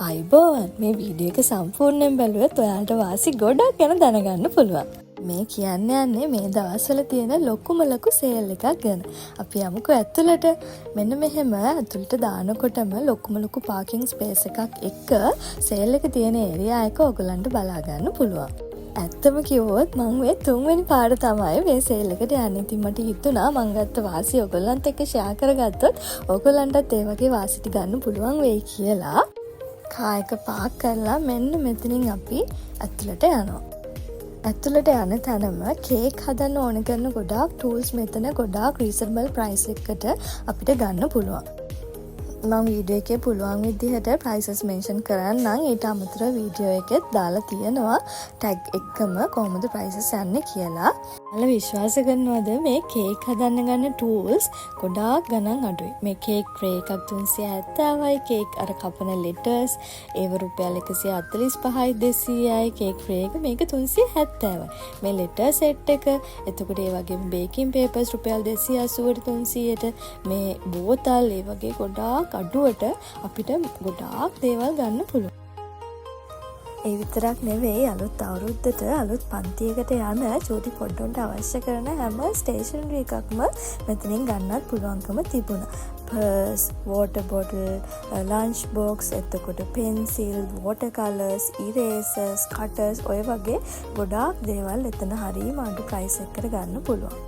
අයිබෝවන් මේ වීඩියෝ එක සම්පූර්ණයෙන් බැලුවොත් ඔයාලට වාසි ගොඩක් ගැන දැනගන්න පුළුවන්. මේ කියන්න යන්නේ මේ දවස්වල තියෙන ලොකුම ලොකු සේල් එකක් ගැන. අපි යමුකෝ ඇතුළට. මෙන්න මෙහෙම ඇතුළට දානකොටම ලොකුම ලොකු පාකින් ස්පේස් එකක් එක්ක සේල් එක තියෙන ඒරියා එක ඔයගලන්ට බලා ගන්න පුළුවන්. ඇත්තම කිව්වොත් මම මේ තුන්වෙනි පාර තමයි මේ සේල් එකට යන්නේ. ඉතින් මට හිතුණා මං ගත්ත වාසිය ඔයගලන්ට එක්ක ෂෙයා කරගත්තොත් ඔයගලන්ටත් ඒ වගේ වාසි ටික ගන්න පුළුවන් වෙයි කියලා. කායක පාක් කරලා මෙන්න මෙතනින් අපි ඇතුළට යනවා. ඇතුළට යන තැනම කේක් හදන්න ඕන කරන ගොඩාක් ටූල්ස් මෙතන ගොඩාක් රීසනබල් ප්‍රයිස් එකකට අපිට ගන්න පුළුවන්. මම වීඩියෝ එකේ පුළුවන් විදිහට ප්‍රයිසස් මෙන්ෂන් කරන්නම්. ඊට අමතරව වීඩියෝ එකෙත් දාලා තියෙනවා ටැග් එක්කම කොහොමද ප්‍රයිසස් යන්නේ කියලා. ඔයාලා විශ්වාස කරනවද මේ කේක් හදන්න ගන්න ටූල්ස් ගොඩාක් ගණන් අඩුයි. මේ කේක් ට්‍රේ එකක් 370යි, කේක් අර කපන ලෙටර්ස් ඒව රුපියල් 145යි 200යි, කේක් ට්‍රේ එක මේක 370යි. මේ ලෙටර් සෙට් එක එතකොට ඒ වගේම බේකින් පේපර්ස් රුපියල් 280ට 300ට මේ බෝතල් ඒ වගේ ගොඩාක් අඩුවට අපිට ගොඩාක් දේවල් ගන්න පුළුවන්. ඒ විතරක් නෙවෙයි අලුත් අවුරුද්දට අලුත් පන්තියකට යන චූටි පොඩ්ඩොන්ට අවශ්‍ය කරන හැම ස්ටේෂනරි එකක්ම මෙතනින් ගන්නත් පුළුවන්කම තිබුණා. Purse, water bottle, lunch box, එතකොට පෙන්සිල්, වෝටර් කලර්ස්, ඉරේසර්ස්, කටර්ස් ඔය වගේ ගොඩාක් දේවල් එතන හරියම අඩු ප්‍රයිස් එකකට ගන්න පුළුවන්.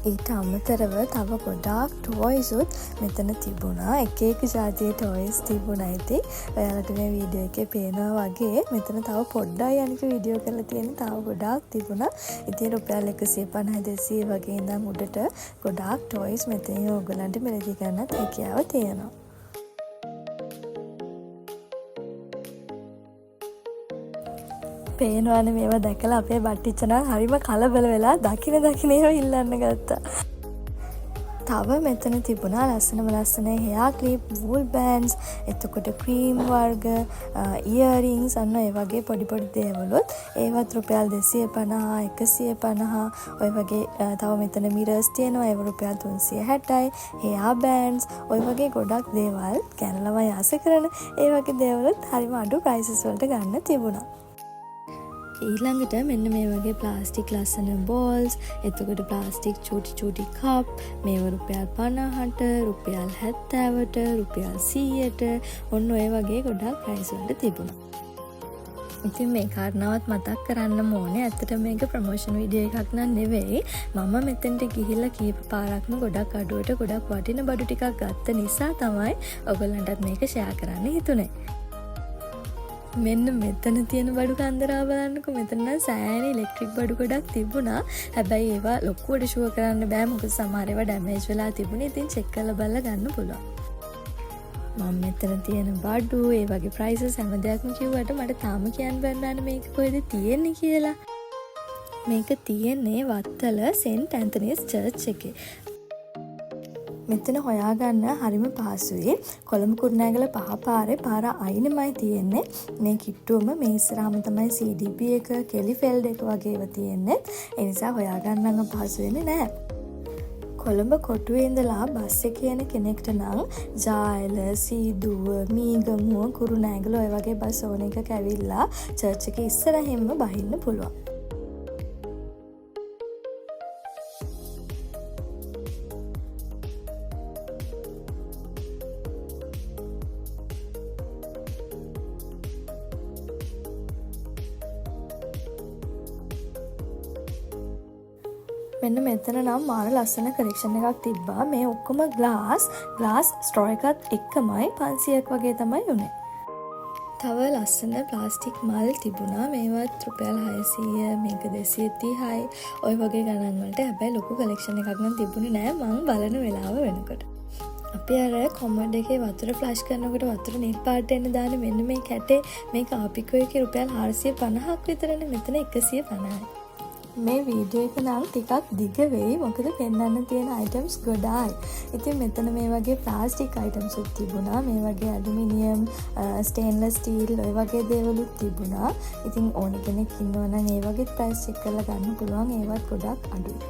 ඊට අමතරව තව ගොඩාක් ටොයිස් උත් මෙතන තිබුණා. එක එක ජාතියේ ටොයිස් තිබුණා. ඉතින් ඔයාලට මේ වීඩියෝ එකේ පේනවා වගේ මෙතන තව පොඩ්ඩයි අනික වීඩියෝ කරලා තියෙන තව ගොඩාක් තිබුණා. ඉතින් රුපියල් 150 200 වගේ ඉඳන් උඩට ගොඩාක් ටොයිස් මෙතන ඔයගලන්ට මිලදී ගන්නත් හැකියාව තියෙනවා. පේනවනේ මේවා දැකලා අපේ බට්ටිච්චනා හරිම කලබල වෙලා දකින ඒවා ඉල්ලන්න ගත්තා. තව මෙතන තිබුණා ලස්සන හෙයා ක්ලිප්, වූල් බෑන්ඩ්ස්, එතකොට ක්‍රීම් වර්ග, ඉයරින්ග්ස් අන්න ඒ වගේ පොඩි දේවලුත් ඒවත් රුපියල් 250 150 ඔය වගේ තව මෙතන මිරර්ස් තියෙනවා ඒව රුපියල් 360යි. හෙයා බෑන්ඩ්ස් ඔය වගේ ගොඩක් දේවල් කැනලමයි ආස කරන ඒ වගේ දේවලුත් හරිම අඩු ප්‍රයිසස් වලට ගන්න තිබුණා. ඊළඟට මෙන්න මේ වගේ ප්ලාස්ටික් ලස්සන බෝල්ස්, එතකොට ප්ලාස්ටික් චූටි කප් මේව රුපියල් 50ට, රුපියල් 70ට, රුපියල් 100ට ඔන්න ඔය වගේ ගොඩක් ප්‍රයිස් වලට තිබුණා. ඉතින් මේ කාරණාවත් මතක් කරන්න ඕනේ. ඇත්තට මේක ප්‍රොමෝෂන් වීඩියෝ එකක් නන් නෙවෙයි. මම මෙතෙන්ට ගිහිල්ලා කීප පාරක්ම ගොඩක් අඩුවට ගොඩක් වටින බඩු ටිකක් ගත්ත නිසා තමයි ඔයගොල්ලන්ටත් මේක ෂෙයා කරන්න හිතුනේ. මෙන්න මෙතන තියෙන බඩු කන්දරාව බලන්නකො. මෙතන නම් සෑහෙන ඉලෙක්ට්‍රික් බඩු ගොඩක් තිබුණා. හැබැයි ඒවා ලොකුවට ෂුවර් කරන්න බෑ මොකද සමහර ඒවා ඩැමේජ් වෙලා තිබුණේ. ඉතින් චෙක් කරලා බලලා ගන්න පුළුවන්. මම මෙතන තියෙන බඩු ඒ වගේ ප්‍රයිසස් හැම දෙයක්ම කිව්වට මට තාම කියන්න බැන්නානේ මේක කොහෙද තියෙන්නේ කියලා. මේක තියෙන්නේ වත්තල සෙන්ට් ඇන්තනීස් චර්ච් එකේ. මෙතන හොයාගන්න හරිම පහසුයි. කොළඹ කුරුණෑගල පහ පාරේ පාර අයිනෙමයි තියෙන්නේ. මේ කිට්ටුවම මේ ඉස්සරහම තමයි CDP එක, කෙලිෆෙල්ඩ් එක වගේ ඒවා තියෙන්නේ. ඒ නිසා හොයාගන්න නම් පහසු වෙන්නේ නැහැ. කොළඹ කොටුවේ ඉඳලා බස් එකේ යන කෙනෙක්ට නම් ජායල, සීදුව, මීගමුව, කුරුණෑගල ඔය වගේ බස් ඕන එකක ඇවිල්ලා චර්ච් එකේ ඉස්සරහින්ම බහින්න පුළුවන්. මෙන්න මෙතන නම් මාර ලස්සන කලෙක්ෂන් එකක් තිබ්බා. මේ ඔක්කොම ග්ලාස් ස්ට්‍රෝ එකත් එක්කමයි 500ක් වගේ තමයි උනේ. තව ලස්සන ප්ලාස්ටික් මල් තිබුණා. මේවත් රුපියල් 600, මේක 230යි. ඔය වගේ ගණන් වලට. හැබැයි ලොකු කලෙක්ෂන් එකක් නම් තිබුණේ නෑ මං බලන වෙලාව වෙනකොට. අපි අර කොමඩ් එකේ වතුර ෆ්ලෂ් කරනකොට වතුර නිල් පාට එන්න දාන මෙන්න මේ කැටේ මේක ආපිකෝ එකේ රුපියල් 450ක් විතරනේ. මෙතන 150යි. මේ වීඩියෝ එක නම් ටිකක් දිග වෙයි මොකද පෙන්වන්න තියෙන අයිටම්ස් ගොඩායි. ඉතින් මෙතන මේ වගේ ප්ලාස්ටික් අයිටම්ස් උත් තිබුණා. මේ වගේ ඇලුමිනියම්, ස්ටේන්ලස් ස්ටීල් ඔය වගේ දේවල් උත් තිබුණා. ඉතින් ඕන කෙනෙක් ඉන්නවා නම් ඒ වගේ ප්‍රයිස් චෙක් කරලා ගන්න පුළුවන්. ඒවත් ගොඩක් අඩුයි.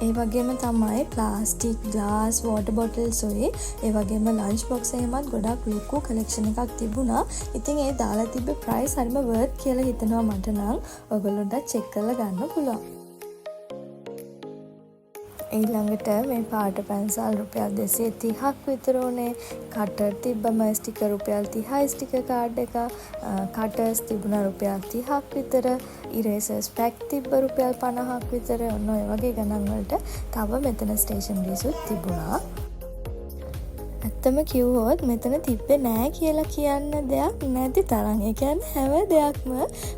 ඒ වගේම තමයි ප්ලාස්ටික්, ග්ලාස්, වෝටර් බොටල්ස් ඔය ඒ වගේම ලන්ච් බොක්ස් එහෙමත් ගොඩක් ලොකු කලෙක්ෂන් එකක් තිබුණා. ඉතින් ඒ දාලා තිබ්බ ප්‍රයිස් හරිම වර්ත් කියලා හිතනවා මට නම්. ඔයගොල්ලන්ට චෙක් කරලා ගන්න පුළුවන්. ඊළඟට මේ පාට පැන්සල් රුපියල් 230ක් විතර උනේ. කටර් තිබ්බම ස්ටිකර් රුපියල් 30යි ස්ටිකර් කාඩ් එක. කටර්ස් තිබුණා රුපියල් 30ක් විතර. ඉරේසර්ස් පැක් තිබ්බ රුපියල් 50ක් විතර. ඔන්න ඔය වගේ ගණන් වලට තව මෙතන ස්ටේෂනරිස්ුත් තිබුණා. ඇත්තම කිව්වොත් මෙතන තිබ්බේ නෑ කියලා කියන්න දෙයක් නැති තරම්. ඒ කියන්නේ හැම දෙයක්ම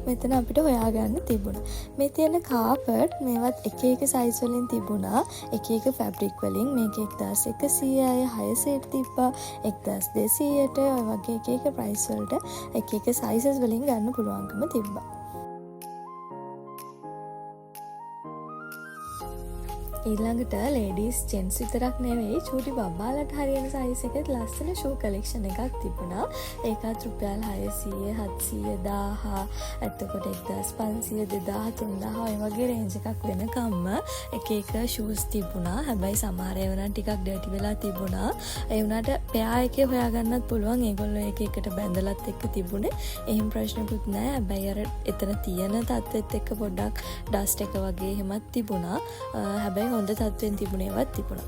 මෙතන අපිට හොයාගන්න තිබුණා. මේ තියෙන කාපට් මේවත් එක එක සයිස් වලින් තිබුණා. එක එක ෆැබ්‍රික් වලින්. මේක 1100යි 600ට තිබ්බා. 1200ට ඔය වගේ එක එක ප්‍රයිස් වලට එක එක සයිසස් වලින් ගන්න පුළුවන්කම තිබ්බා. ඊළඟට ලේඩීස් ජෙන්ස් විතරක් නෙවෙයි චූටි බබාලට හරියන සයිස් එකේ ලස්සන ෂූ කලෙක්ෂන් එකක් තිබුණා. ඒකත් රුපියල් 600, 700, 1000, එතකොට 1500, 2000, 3000 ඔය වගේ රේන්ජ් එකක් වෙනකම්ම එක එක ෂූස් තිබුණා. හැබැයි සමහර ඒවා නම් ටිකක් ඩර්ටි වෙලා තිබුණා. ඒ වුණාට පෙයා එකේ හොයාගන්නත් පුළුවන්. ඒගොල්ලෝ එක එකට බැඳලත් එක්ක තිබුණේ. එහෙම ප්‍රශ්නකුත් නැහැ. හැබැයි අර එතන තියෙන තත්ත්වෙත් එක්ක පොඩ්ඩක් ඩස්ට් එක වගේ එහෙමත් තිබුණා. හැබැයි හොඳ තත්ත්වෙන් තිබුණේවත් තිබුණා.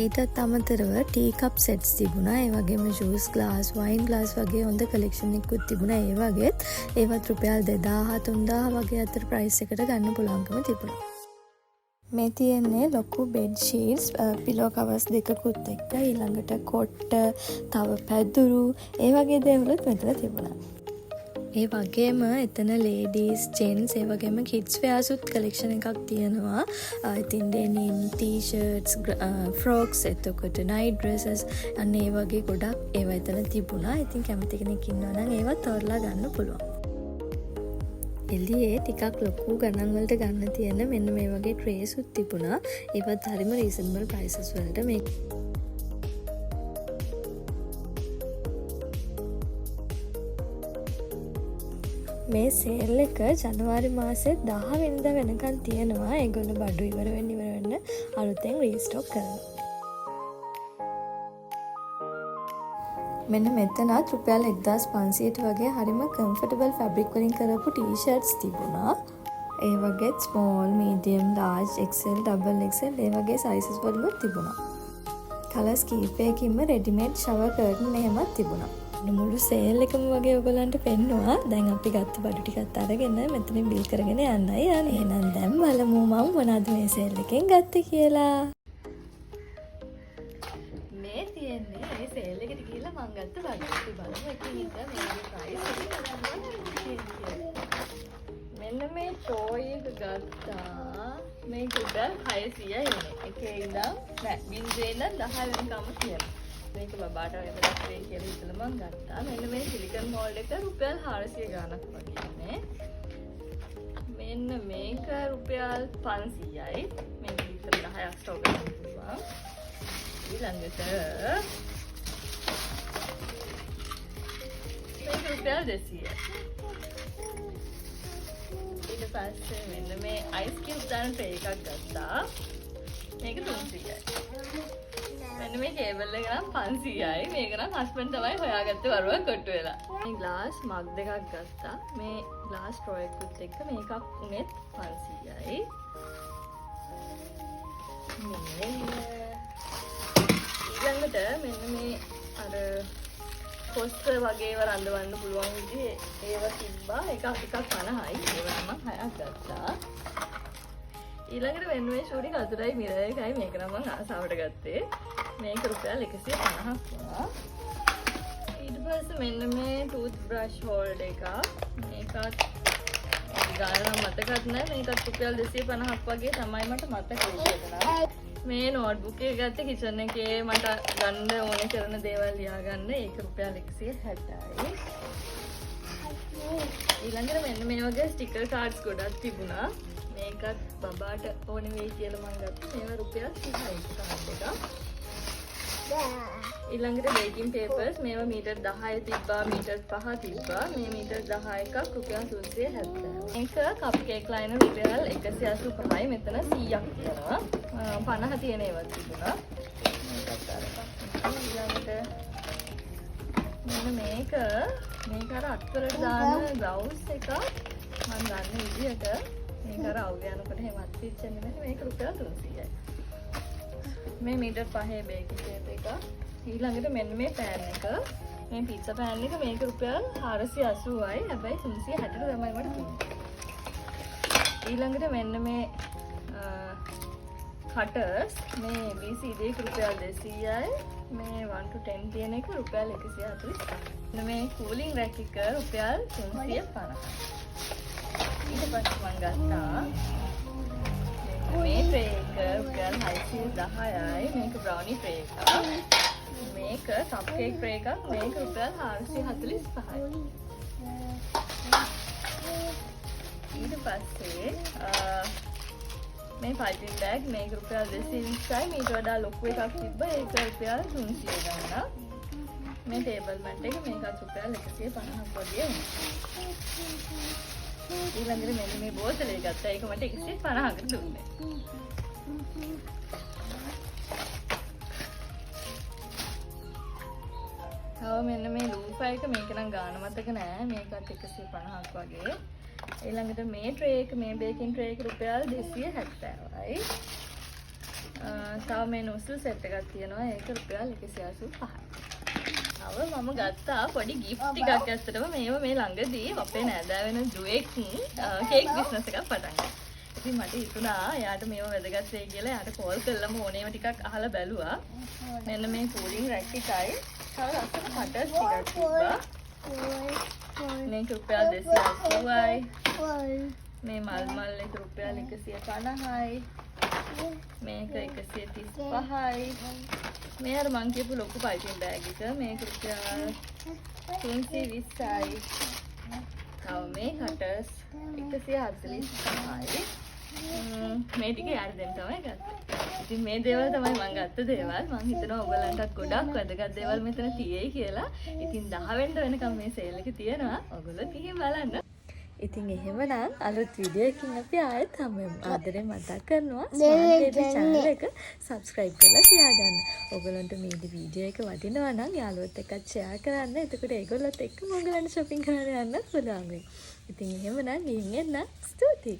ඊටත් අමතරව ටී කප් සෙට්ස් තිබුණා. ඒ වගේම ජූස් ග්ලාස්, වයින් ග්ලාස් වගේ හොඳ කලෙක්ෂන් එකකුත් තිබුණා. ඒ වගේත් ඒවත් රුපියල් 2000 3000 වගේ අතර ප්‍රයිස් එකට ගන්න පුළුවන්කම තිබුණා. මේ තියෙන්නේ ලොකු බෙඩ් ෂීට්ස්, පිලෝ කවර්ස් දෙකකුත් එක්ක. ඊළඟට කොට්ට, තව පැදුරු, ඒ වගේ දේවලුත් මෙතන තිබුණා. ඒ වගේම එතන ලේඩීස්, ජෙන්ස්, ඒ වගේම කිඩ්ස් වෙයාර්සුත් කලෙක්ෂන් එකක් තියෙනවා. ඉතින් ඩෙනිම්, ටී-ෂර්ට්ස්, ෆ්‍රොක්ස්, එතකොට නයිට් ඩ්‍රෙසස් අන්න ඒ වගේ ගොඩක් ඒවා එතන තිබුණා. ඉතින් කැමති කෙනෙක් ඉන්නවා නම් ඒවත් තෝරලා ගන්න පුළුවන්. එළියේ ටිකක් ලොකු ගණන් වලට ගන්න තියෙන මෙන්න මේ වගේ ට්‍රේස්ුත් තිබුණා. ඒවත් හරිම රීසනබල් ප්‍රයිසස් වලට මේ මේ සේල් එක ජනවාරි මාසේ 10 වෙනිදා වෙනකන් තියෙනවා. ඒගොල්ලෝ බඩු ඉවර වෙන්න අලුතෙන් රීස්ටොක් කරනවා. මෙන්න මෙතනත් රුපියල් 1500ට වගේ හරිම කම්ෆර්ටබල් ෆැබ්‍රික් වලින් කරපු ටී-ෂර්ට්ස් තිබුණා. ඒ වගේ small, medium, large, XL, double XL ඒ වගේ සයිසස් වලුත් තිබුණා. කලර්ස් කීපයකින්ම රෙඩිමේඩ් ෂවර් කර්ටන් එහෙමත් තිබුණා. මුළු සේල් එකම වගේ ඔයගලන්ට පෙන්නවා. දැන් අපි ගත්ත බඩු ටිකත් අරගෙන මෙතනින් බිල් කරගෙන යන්නයි යන්නේ. එහෙනම් දැන් බලමු මම මොනවද මේ සේල් එකෙන් ගත්තේ කියලා. මේ තියෙන්නේ මේ සේල් එකට ගිහිල්ලා මම ගත්ත බඩු. අපි බලමු එකින් එක මේකේ ප්‍රයිස් එක. මෙන්න මේ ටෝයි එක ගත්තා. මේ රුපියල් 600යි ඉන්නේ. එකේ ඉඳන් නෑ බින්දේ ඉඳන් 10 වෙනකම් කියලා. මේක බබාට වෙනදක් වෙයි කියලා හිතලා මම ගත්තා. මෙන්න මේ සිලිකන් මෝල්ඩ් එක රුපියල් 400 ගාණක් වගේ නේ. මෙන්න මේක රුපියල් 500යි. මේක විතර 10ක් ස්ටෝක් කරන්න පුළුවන්. ඊළඟට මේක රුපියල් 200යි. ඊට පස්සේ මෙන්න මේ අයිස් කියුබ් දාන ට්‍රේ එකක් ගත්තා. මේක 300යි. මෙන්න මේ කේබල් එක නම් 500යි. මේක නම් හස්බන්ඩ් තමයි හොයාගත්තේ වරුවක් කොට්ටු වෙලා. මේ ග්ලාස් මග් දෙකක් ගත්තා. මේ ග්ලාස් ස්ට්‍රෝ එකකුත් එක්ක මේකක් උනේත් 500යි. ඊළඟට මෙන්න මේ අර පොස්ටර් වගේ ඒවා රඳවන්න පුළුවන් විදිහේ ඒවා තිබ්බා. එකක් 50යි. ඒවා නම් 6ක් ගත්තා. ඊළඟට මෙන්න මේ ෂූටි කතුරයි මිරර් එකයි. මේක නම් මම ආසාවට ගත්තේ. මේක රුපියල් 150ක් වුණා. ඊට පස්සේ මෙන්න මේ ටූත් බ්‍රෂ් හෝල්ඩර් එක. මේකත් ගානක් මතකත් නැහැ. මේකත් රුපියල් 250ක් වගේ තමයි මට මතක. මේ නෝට්බුක් එක ගත්තේ කිචන් එකේ මට ගන්න ඕනේ කරන දේවල් ලියාගන්න. ඒක රුපියල් 160යි. ඊළඟට මෙන්න මේ වගේ ස්ටිකර් කාඩ්ස් ගොඩක් තිබුණා. මේකත් බබාට ඕනේ වෙයි කියලා මම ගත්තා. මේවා රුපියල් 30යි කාඩ් එක. ඊළඟට බේකින් පේපර්ස් මේවා මීටර් 10 තිබ්බා මීටර් 5 තිබ්බා මේ මීටර් 10 එකක් රුපියල් 370. මේක කප් කේක් ලයිනර් රුපියල් 185යි මෙතන 100ක් තියෙනවා. 50 තියෙන ඒවා තිබුණා. මේකත් අර ඊළඟට මෙන්න මේක අර අත්වලට දාන ග්ලව්ස් එක මම ගන්න විදියට මේක අර අවුල යනකොට එහෙම අත්විච්චෙන්නේ නැහැ මේක රුපියල් 300යි. මේ මීටර් 5 බේකින් පේපර් එක ඊළඟට මෙන්න මේ පෑන් එක මේ පිට්සා පෑන් එක මේක රුපියල් 480යි හැබැයි 360ට තමයි මට තියෙන්නේ. ඊළඟට මෙන්න මේ කටර්ස් මේ ABCD එක රුපියල් 200යි මේ 1 to 10 තියෙන එක රුපියල් 145යි. මේ කූලින් රැක් එක රුපියල් 350යි. ඊට පස්සේ මම ගත්තා මේ ට්‍රේ එක රුපියල් 610යි මේක බ්‍රවුනි ට්‍රේ එක. මේක කප් කේක් ට්‍රේ එකක් මේක රුපියල් 445යි. ඊට පස්සේ මේ පයිපින් බෑග් මේක රුපියල් 220යි මීට වඩා ලොකු එකක් තිබ්බා ඒක රුපියල් 300 ගණන්. මේ ටේබල් මැට් එක මේකත් රුපියල් 150ක් වගේ වුණා. ඊළඟට මෙන්න මේ බෝතලේ ගත්තා ඒක මට 150කට දුන්නේ. තව මෙන්න මේ ලූපා එක මේක නම් ගාන මතක නෑ මේකත් 150ක් වගේ. ඊළඟට මේ ට්‍රේ එක මේ බේකින් ට්‍රේ එක රුපියල් 270යි. තව මේ නොසල් සෙට් එකක් තියෙනවා ඒක රුපියල් 185යි. තව මම ගත්තා පොඩි ගිෆ්ට් ටිකක් ඇත්තටම මේව මේ ළඟදී අපේ නෑදෑ වෙන දුවෙක් කේක් බිස්නස් එකක් පටන් ගත්තා. ඉතින් මට හිතුණා එයාට මේව වැදගත් වෙයි කියලා එයාට කෝල් කළාම ඕනේම ටිකක් අහලා බැලුවා. මෙන්න මේ කූලින් රැක් එකයි තව ලස්සන කටර්ස් ටිකක් තිබ්බා. මේක රුපියල් 280යි. මේ මල් එක රුපියල් 150යි. මේක 135යි. මේ අර මං කියපු ලොකු පයිපින් බෑග් එක මේක රුපියල් 320යි. තව මේ කටර්ස් 145යි. මේ ටික යාර දෙන්න තමයි ගත්තේ. ඉතින් මේ දේවල් තමයි මම ගත්ත දේවල්. මම හිතනවා ඔයගලන්ටත් ගොඩක් වැදගත් දේවල් මෙතන තියෙයි කියලා. ඉතින් 10 වෙනිකම් මේ සේල් එක තියෙනවා. ඔයගොල්ලෝ ගිහින් බලන්න. ඉතින් එහෙමනම් අලුත් වීඩියෝ එකකින් අපි ආයෙත් හමුවෙමු. ආදරෙන් මතක් කරනවා ස්මාර්ට් channel එක subscribe කරලා තියාගන්න. ඔයගලන්ට මේ වීඩියෝ එක වටිනවා නම් යාළුවොත් එක්කත් share කරන්න. එතකොට ඒගොල්ලොත් එක්කම ඔයගලන්ට shopping කරන්න යන්න පුළුවන් වෙයි. ඉතින් එහෙමනම් ගිහින් එන්න. ස්තුතියි.